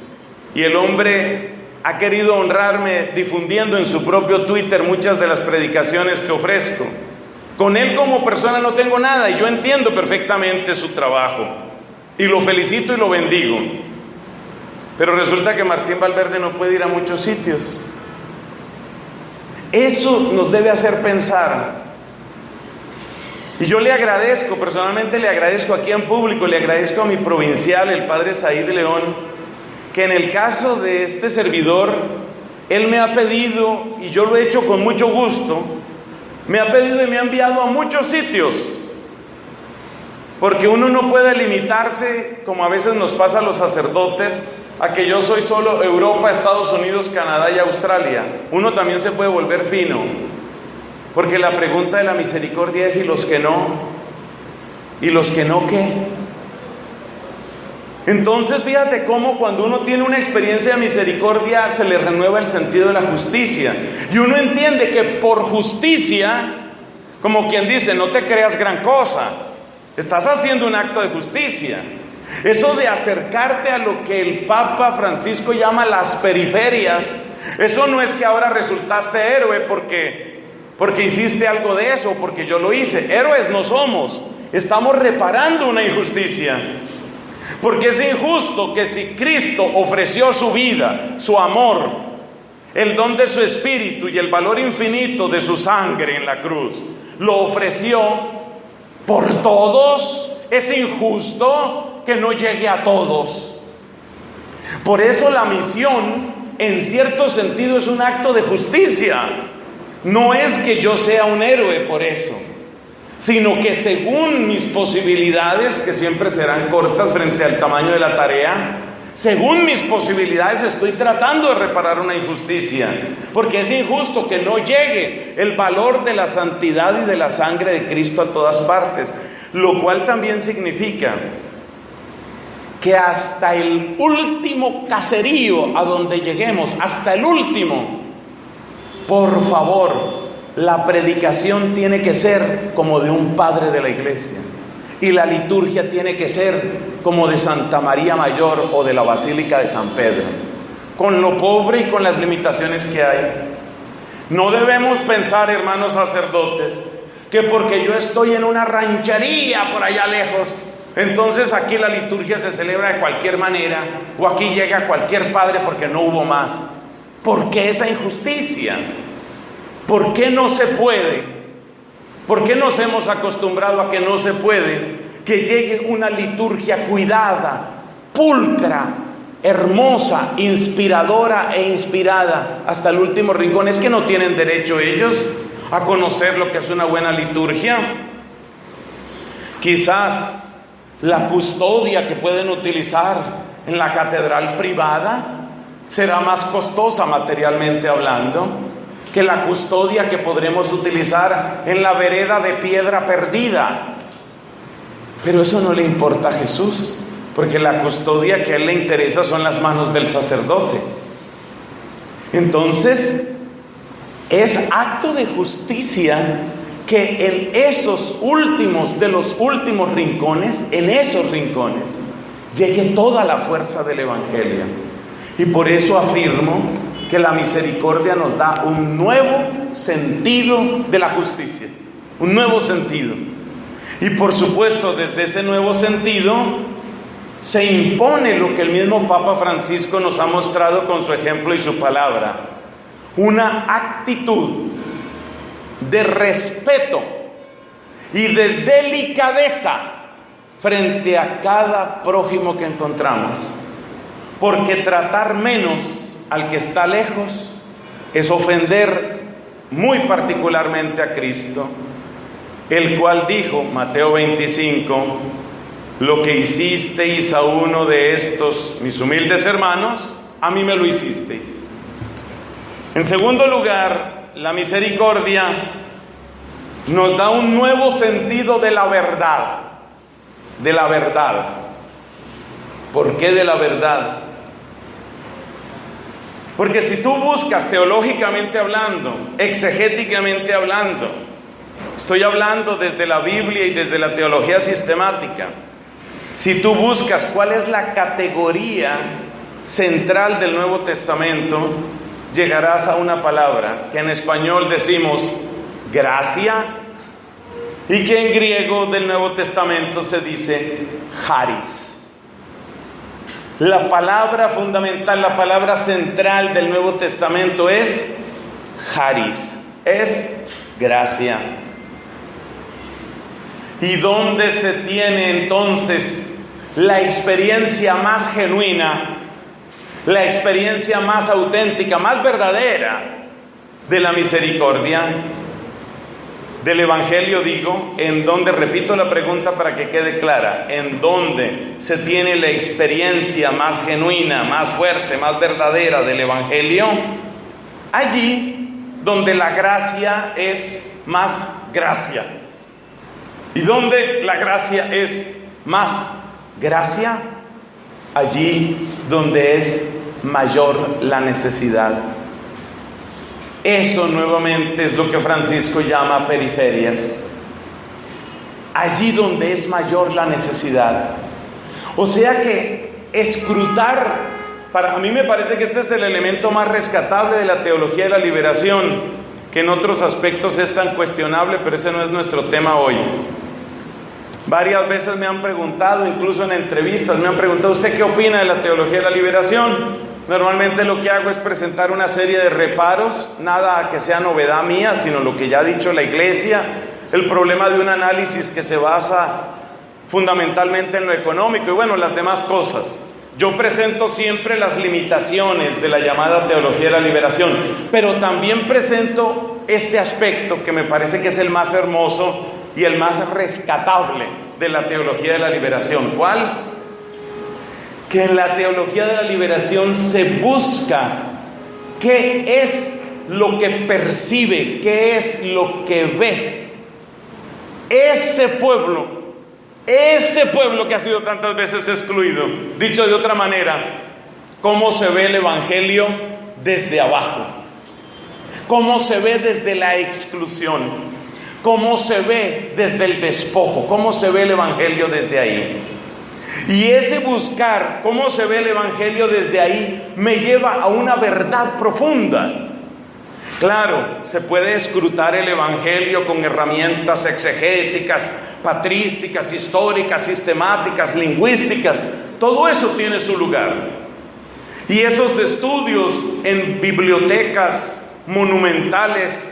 Y el hombre ha querido honrarme difundiendo en su propio Twitter muchas de las predicaciones que ofrezco. Con él como persona no tengo nada, y yo entiendo perfectamente su trabajo, y lo felicito y lo bendigo. Pero resulta que Martín Valverde no puede ir a muchos sitios. Eso nos debe hacer pensar. Y yo le agradezco, personalmente le agradezco aquí en público, le agradezco a mi provincial, el padre Said León, que en el caso de este servidor, él me ha pedido, y yo lo he hecho con mucho gusto, me ha pedido y me ha enviado a muchos sitios, porque uno no puede limitarse, como a veces nos pasa a los sacerdotes, a que yo soy solo Europa, Estados Unidos, Canadá y Australia. Uno también se puede volver fino, porque la pregunta de la misericordia es: ¿y los que no? ¿Y los que no qué? Entonces fíjate cómo cuando uno tiene una experiencia de misericordia se le renueva el sentido de la justicia, y uno entiende que por justicia, como quien dice, no te creas gran cosa, estás haciendo un acto de justicia. Eso de acercarte a lo que el Papa Francisco llama las periferias, eso no es que ahora resultaste héroe porque hiciste algo de eso, porque yo lo hice. Héroes no somos, estamos reparando una injusticia. Porque es injusto que si Cristo ofreció su vida, su amor, el don de su espíritu y el valor infinito de su sangre en la cruz, lo ofreció por todos, es injusto que no llegue a todos. Por eso la misión, en cierto sentido, es un acto de justicia. No es que yo sea un héroe por eso, sino que según mis posibilidades, que siempre serán cortas frente al tamaño de la tarea, según mis posibilidades estoy tratando de reparar una injusticia, porque es injusto que no llegue el valor de la santidad y de la sangre de Cristo a todas partes, lo cual también significa que hasta el último caserío a donde lleguemos, hasta el último, por favor, la predicación tiene que ser como de un padre de la iglesia, y la liturgia tiene que ser como de Santa María Mayor o de la Basílica de San Pedro, con lo pobre y con las limitaciones que hay. No debemos pensar, hermanos sacerdotes, que porque yo estoy en una ranchería por allá lejos, entonces aquí la liturgia se celebra de cualquier manera, o aquí llega cualquier padre porque no hubo más. ¿Por qué esa injusticia? ¿Por qué no se puede? ¿Por qué nos hemos acostumbrado a que no se puede que llegue una liturgia cuidada, pulcra, hermosa, inspiradora e inspirada hasta el último rincón? ¿Es que no tienen derecho ellos a conocer lo que es una buena liturgia? Quizás la custodia que pueden utilizar en la catedral privada será más costosa materialmente hablando que la custodia que podremos utilizar en la vereda de piedra perdida. Pero eso no le importa a Jesús, porque la custodia que a Él le interesa son las manos del sacerdote. Entonces, es acto de justicia que en esos últimos de los últimos rincones, en esos rincones, llegue toda la fuerza del Evangelio. Y por eso afirmo que la misericordia nos da un nuevo sentido de la justicia, un nuevo sentido. Y por supuesto, desde ese nuevo sentido se impone lo que el mismo Papa Francisco nos ha mostrado con su ejemplo y su palabra: una actitud de respeto y de delicadeza frente a cada prójimo que encontramos, porque tratar menos al que está lejos es ofender muy particularmente a Cristo, el cual dijo, Mateo 25, lo que hicisteis a uno de estos mis humildes hermanos, a mí me lo hicisteis. En segundo lugar, la misericordia nos da un nuevo sentido de la verdad. De la verdad. ¿Por qué de la verdad? Porque si tú buscas teológicamente hablando, exegéticamente hablando, estoy hablando desde la Biblia y desde la teología sistemática, si tú buscas cuál es la categoría central del Nuevo Testamento, llegarás a una palabra que en español decimos gracia, y que en griego del Nuevo Testamento se dice charis. La palabra fundamental, la palabra central del Nuevo Testamento es charis. es gracia. ¿Y dónde se tiene entonces la experiencia más genuina, la experiencia más auténtica, más verdadera de la misericordia? Del Evangelio digo, en donde, repito la pregunta para que quede clara, en donde se tiene la experiencia más genuina, más fuerte, más verdadera del Evangelio, allí donde la gracia es más gracia. Y donde la gracia es más gracia, allí donde es mayor la necesidad. Eso nuevamente es lo que Francisco llama periferias. Allí donde es mayor la necesidad. O sea que escrutar, a mí me parece que este es el elemento más rescatable de la teología de la liberación, que en otros aspectos es tan cuestionable, pero ese no es nuestro tema hoy. Varias veces me han preguntado, incluso en entrevistas, me han preguntado: ¿usted qué opina de la teología de la liberación? Normalmente lo que hago es presentar una serie de reparos, nada que sea novedad mía, sino lo que ya ha dicho la Iglesia, el problema de un análisis que se basa fundamentalmente en lo económico y bueno, las demás cosas. Yo presento siempre las limitaciones de la llamada teología de la liberación, pero también presento este aspecto que me parece que es el más hermoso y el más rescatable de la teología de la liberación. ¿Cuál? Que en la teología de la liberación se busca qué es lo que percibe, qué es lo que ve ese pueblo que ha sido tantas veces excluido. Dicho de otra manera, cómo se ve el Evangelio desde abajo, cómo se ve desde la exclusión, cómo se ve desde el despojo, cómo se ve el Evangelio desde ahí. Y ese buscar cómo se ve el Evangelio desde ahí me lleva a una verdad profunda. Claro, se puede escrutar el Evangelio con herramientas exegéticas, patrísticas, históricas, sistemáticas, lingüísticas. Todo eso tiene su lugar. Y esos estudios en bibliotecas monumentales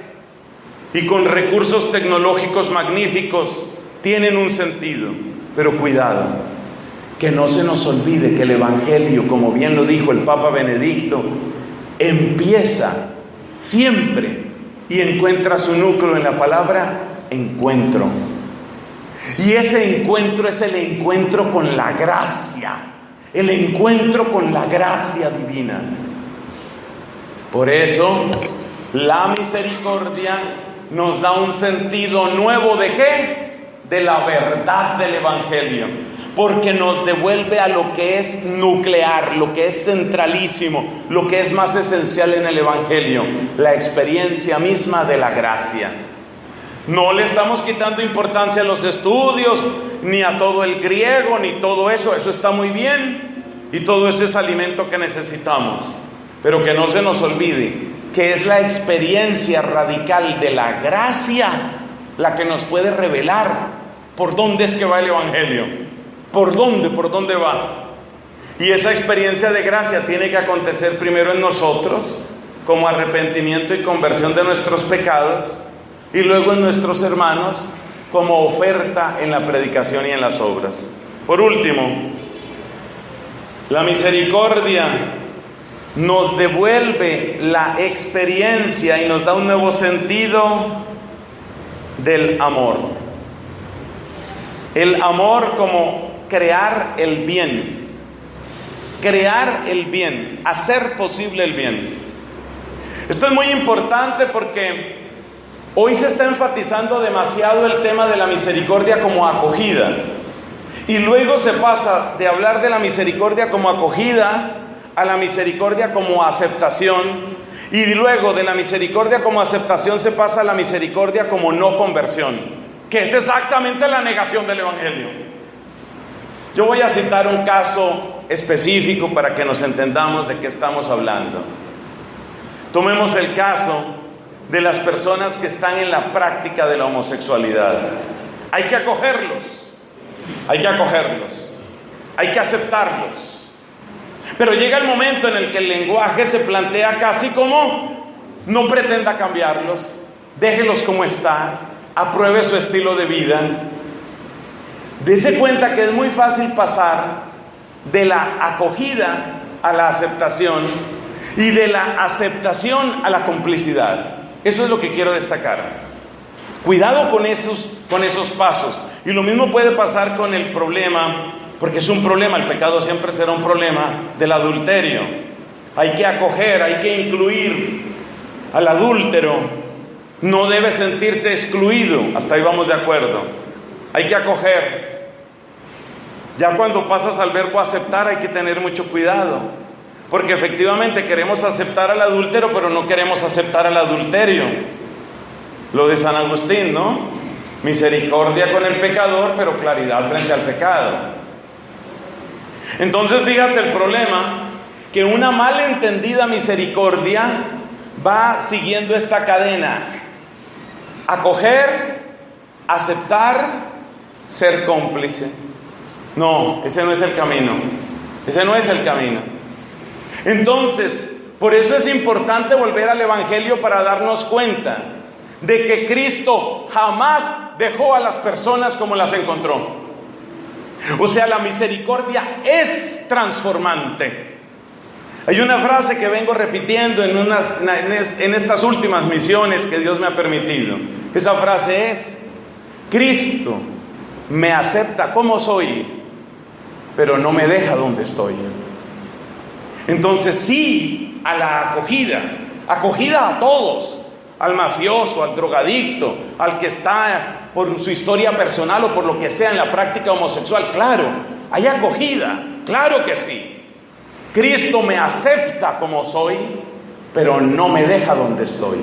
y con recursos tecnológicos magníficos tienen un sentido. Pero cuidado, que no se nos olvide que el Evangelio, como bien lo dijo el Papa Benedicto, empieza siempre y encuentra su núcleo en la palabra encuentro. Y ese encuentro es el encuentro con la gracia, el encuentro con la gracia divina. Por eso, la misericordia nos da un sentido nuevo ¿de qué? De la verdad del Evangelio. Porque nos devuelve a lo que es nuclear, lo que es centralísimo, lo que es más esencial en el Evangelio, la experiencia misma de la gracia. No le estamos quitando importancia a los estudios, ni a todo el griego, ni todo eso. Eso está muy bien, y todo ese es alimento que necesitamos. Pero que no se nos olvide que es la experiencia radical de la gracia la que nos puede revelar por dónde es que va el Evangelio. ¿Por dónde va? Y esa experiencia de gracia tiene que acontecer primero en nosotros, como arrepentimiento y conversión de nuestros pecados, y luego en nuestros hermanos, como oferta en la predicación y en las obras. Por último, la misericordia nos devuelve la experiencia y nos da un nuevo sentido del amor. El amor como crear el bien, hacer posible el bien. Esto es muy importante porque hoy se está enfatizando demasiado el tema de la misericordia como acogida, y luego se pasa de hablar de la misericordia como acogida a la misericordia como aceptación, y luego de la misericordia como aceptación se pasa a la misericordia como no conversión, que es exactamente la negación del Evangelio. Yo voy a citar un caso específico para que nos entendamos de qué estamos hablando. Tomemos el caso de las personas que están en la práctica de la homosexualidad. Hay que acogerlos, hay que aceptarlos. Pero llega el momento en el que el lenguaje se plantea casi como: no pretenda cambiarlos, déjelos como está, apruebe su estilo de vida. Dese cuenta que es muy fácil pasar de la acogida a la aceptación y de la aceptación a la complicidad. Eso es lo que quiero destacar. Cuidado con esos pasos. Y lo mismo puede pasar con el problema, porque es un problema, el pecado siempre será un problema, del adulterio. Hay que acoger, hay que incluir al adúltero. No debe sentirse excluido, hasta ahí vamos de acuerdo. Hay que acoger. Ya cuando pasas al verbo aceptar hay que tener mucho cuidado, porque efectivamente queremos aceptar al adúltero, pero no queremos aceptar al adulterio. Lo de San Agustín, ¿no? Misericordia con el pecador, pero claridad frente al pecado. Entonces fíjate el problema, que una malentendida misericordia va siguiendo esta cadena: acoger, aceptar, ser cómplice. No, ese no es el camino. Ese no es el camino. Entonces, por eso es importante volver al Evangelio, para darnos cuenta de que Cristo jamás dejó a las personas como las encontró. O sea, la misericordia es transformante. Hay una frase que vengo repitiendo en estas últimas misiones que Dios me ha permitido. Esa frase es: Cristo me acepta como soy, pero no me deja donde estoy. Entonces sí a la acogida a todos, al mafioso, al drogadicto, al que está por su historia personal o por lo que sea en la práctica homosexual. Claro, hay acogida, claro que sí. Cristo me acepta como soy, pero no me deja donde estoy.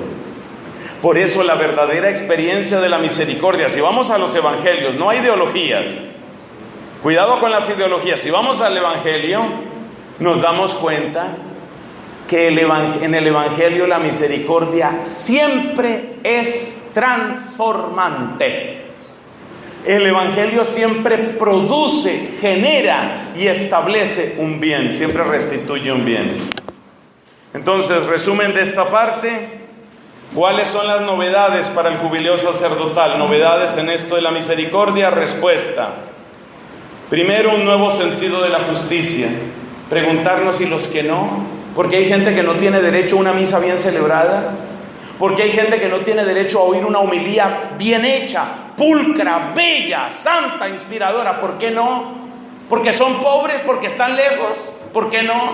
Por eso la verdadera experiencia de la misericordia, si vamos a los evangelios, no hay ideologías. Cuidado con las ideologías. Si vamos al evangelio, nos damos cuenta que en el evangelio la misericordia siempre es transformante. El evangelio siempre produce, genera y establece un bien, siempre restituye un bien. Entonces, resumen de esta parte: ¿cuáles son las novedades para el jubileo sacerdotal? Novedades en esto de la misericordia. Respuesta: primero, un nuevo sentido de la justicia. Preguntarnos, ¿y los que no? Porque hay gente que no tiene derecho a una misa bien celebrada, porque hay gente que no tiene derecho a oír una homilía bien hecha, pulcra, bella, santa, inspiradora. ¿Por qué no? Porque son pobres, porque están lejos. ¿Por qué no?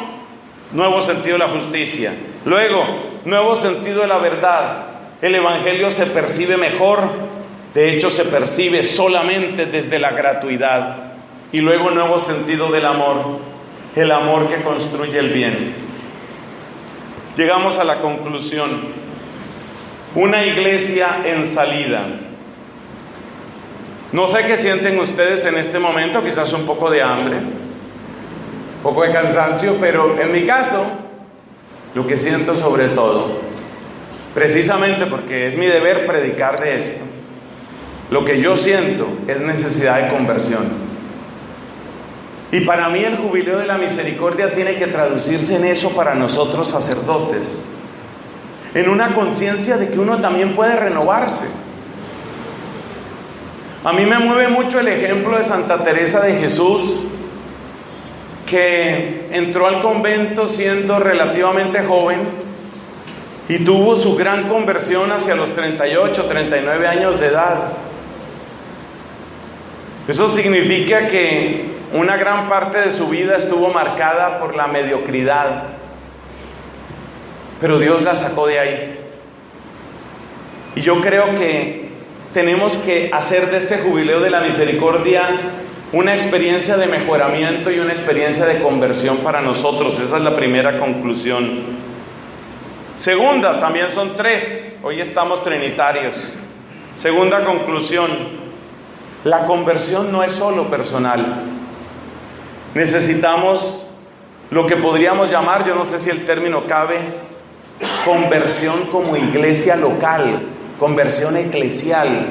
Nuevo sentido de la justicia. Luego, nuevo sentido de la verdad. El evangelio se percibe mejor, de hecho se percibe solamente desde la gratuidad. Y luego, nuevo sentido del amor, el amor que construye el bien. Llegamos a la conclusión: una iglesia en salida. No sé qué sienten ustedes en este momento, quizás un poco de hambre, un poco de cansancio, pero en mi caso, lo que siento sobre todo, precisamente porque es mi deber predicar de esto, lo que yo siento es necesidad de conversión. Y para mí el jubileo de la misericordia tiene que traducirse en eso para nosotros sacerdotes, en una conciencia de que uno también puede renovarse. A mí me mueve mucho el ejemplo de Santa Teresa de Jesús, que entró al convento siendo relativamente joven y tuvo su gran conversión hacia los 38, 39 años de edad. Eso significa que una gran parte de su vida estuvo marcada por la mediocridad, pero Dios la sacó de ahí. Y yo creo que tenemos que hacer de este jubileo de la misericordia una experiencia de mejoramiento y una experiencia de conversión para nosotros. Esa es la primera conclusión. Segunda, también son tres, hoy estamos trinitarios. Segunda conclusión: la conversión no es solo personal. Necesitamos lo que podríamos llamar, yo no sé si el término cabe, conversión como iglesia local, conversión eclesial.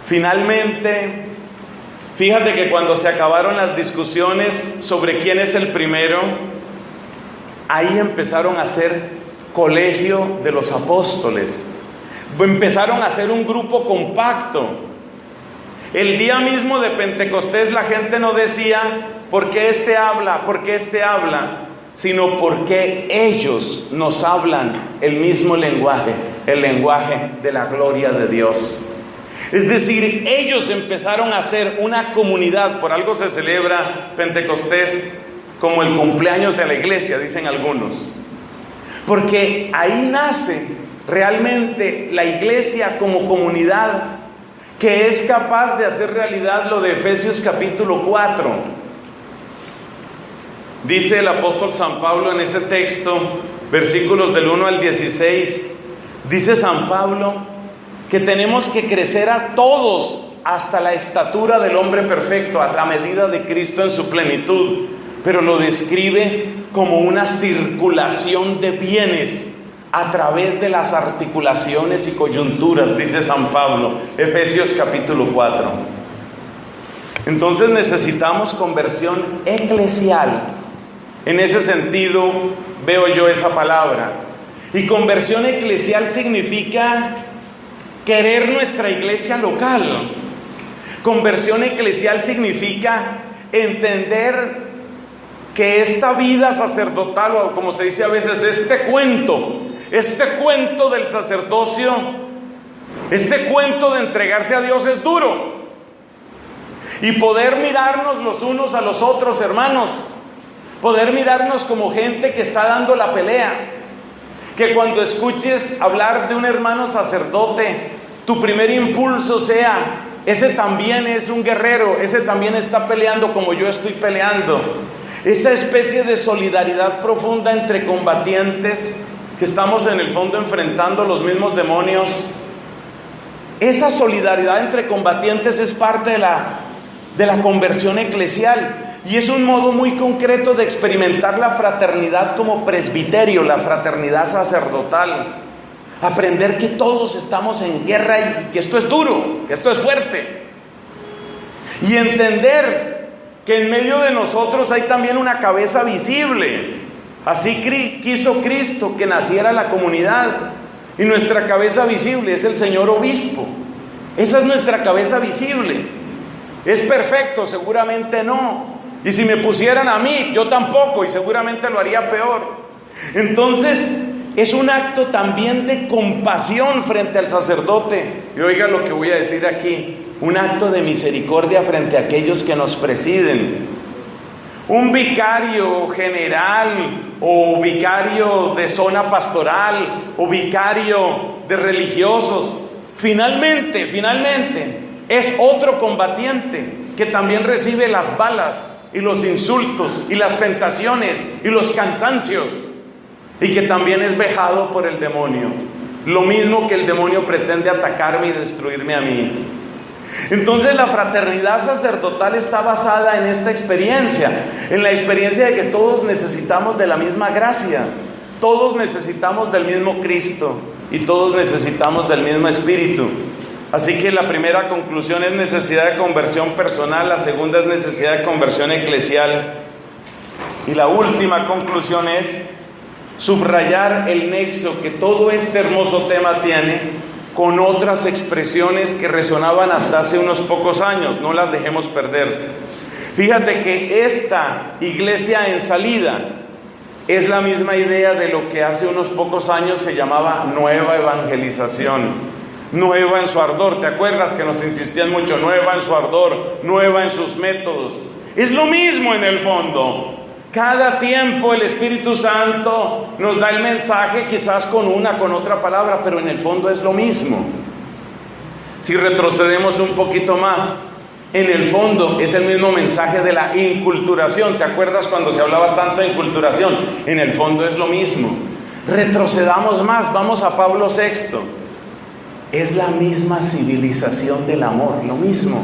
Finalmente, fíjate que cuando se acabaron las discusiones sobre quién es el primero, ahí empezaron a ser colegio de los apóstoles. Empezaron a hacer un grupo compacto. El día mismo de Pentecostés la gente no decía, ¿por qué este habla? ¿Por qué este habla? Sino porque ellos nos hablan el mismo lenguaje, el lenguaje de la gloria de Dios. Es decir, ellos empezaron a ser una comunidad. Por algo se celebra Pentecostés como el cumpleaños de la iglesia, dicen algunos. Porque ahí nace realmente la iglesia como comunidad que es capaz de hacer realidad lo de Efesios capítulo 4. Dice el apóstol San Pablo en ese texto, versículos del 1 al 16, dice San Pablo que tenemos que crecer a todos hasta la estatura del hombre perfecto, a la medida de Cristo en su plenitud, pero lo describe como una circulación de bienes a través de las articulaciones y coyunturas, dice San Pablo, Efesios capítulo 4. Entonces necesitamos conversión eclesial. En ese sentido veo yo esa palabra. Y conversión eclesial significa querer nuestra iglesia local. Conversión eclesial significa entender que esta vida sacerdotal, o como se dice a veces, este cuento del sacerdocio, este cuento de entregarse a Dios es duro. Y poder mirarnos los unos a los otros, hermanos, poder mirarnos como gente que está dando la pelea. Que cuando escuches hablar de un hermano sacerdote, tu primer impulso sea, ese también es un guerrero, ese también está peleando como yo estoy peleando. Esa especie de solidaridad profunda entre combatientes que estamos en el fondo enfrentando los mismos demonios. Esa solidaridad entre combatientes es parte de la conversión eclesial. Y es un modo muy concreto de experimentar la fraternidad como presbiterio, la fraternidad sacerdotal. Aprender que todos estamos en guerra y que esto es duro, que esto es fuerte. Y entender que en medio de nosotros hay también una cabeza visible. Así quiso Cristo que naciera la comunidad. Y nuestra cabeza visible es el Señor Obispo. Esa es nuestra cabeza visible. ¿Es perfecto? Seguramente no. Y si me pusieran a mí, yo tampoco, y seguramente lo haría peor. Entonces, es un acto también de compasión frente al sacerdote. Y oiga lo que voy a decir aquí, un acto de misericordia frente a aquellos que nos presiden. Un vicario general, o vicario de zona pastoral, o vicario de religiosos, finalmente, es otro combatiente que también recibe las balas y los insultos y las tentaciones y los cansancios, y que también es vejado por el demonio, lo mismo que el demonio pretende atacarme y destruirme a mí. Entonces la fraternidad sacerdotal está basada en esta experiencia, en la experiencia de que todos necesitamos de la misma gracia, todos necesitamos del mismo Cristo y todos necesitamos del mismo Espíritu. Así que la primera conclusión es necesidad de conversión personal, la segunda es necesidad de conversión eclesial, y la última conclusión es subrayar el nexo que todo este hermoso tema tiene con otras expresiones que resonaban hasta hace unos pocos años. No las dejemos perder. Fíjate que esta iglesia en salida es la misma idea de lo que hace unos pocos años se llamaba nueva evangelización. Nueva en su ardor, ¿te acuerdas que nos insistían mucho? Nueva en su ardor, nueva en sus métodos. Es lo mismo en el fondo. Cada tiempo el Espíritu Santo nos da el mensaje, quizás con otra palabra, pero en el fondo es lo mismo. Si retrocedemos un poquito más, en el fondo es el mismo mensaje de la inculturación. ¿Te acuerdas cuando se hablaba tanto de inculturación? En el fondo es lo mismo. Retrocedamos más, vamos a Pablo VI. Es la misma civilización del amor, lo mismo.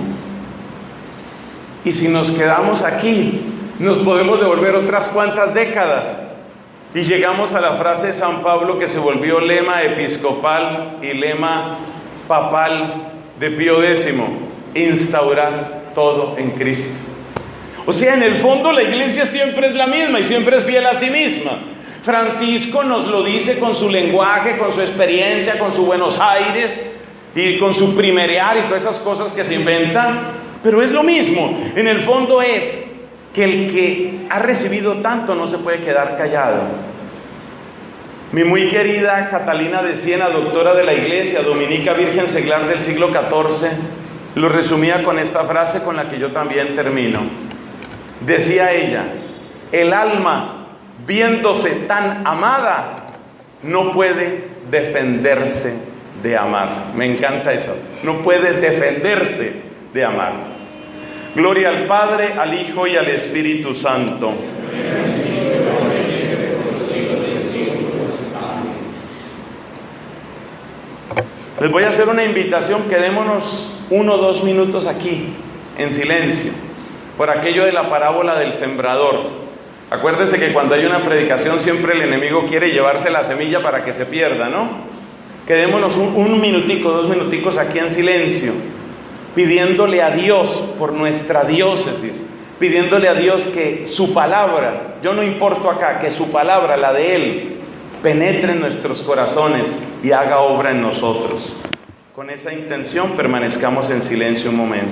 Y si nos quedamos aquí, nos podemos devolver otras cuantas décadas y llegamos a la frase de San Pablo que se volvió lema episcopal y lema papal de Pío X: instaurar todo en Cristo. O sea, en el fondo la iglesia siempre es la misma y siempre es fiel a sí misma, Francisco nos lo dice con su lenguaje, con su experiencia, con su Buenos Aires y con su primerear y todas esas cosas que se inventan, pero es lo mismo. En el fondo es que el que ha recibido tanto no se puede quedar callado. Mi muy querida Catalina de Siena, doctora de la Iglesia, dominica virgen seglar del siglo XIV, lo resumía con esta frase con la que yo también termino. Decía ella: el alma, viéndose tan amada, no puede defenderse de amar. Me encanta eso. No puede defenderse de amar. Gloria al Padre, al Hijo y al Espíritu Santo. Les voy a hacer una invitación, quedémonos 1 o 2 minutos aquí, en silencio, por aquello de la parábola del sembrador. Acuérdese que cuando hay una predicación siempre el enemigo quiere llevarse la semilla para que se pierda, ¿no? Quedémonos un minutico, 2 minuticos aquí en silencio, pidiéndole a Dios por nuestra diócesis, pidiéndole a Dios que su palabra, yo no importo acá, que su palabra, la de Él, penetre en nuestros corazones y haga obra en nosotros. Con esa intención permanezcamos en silencio un momento.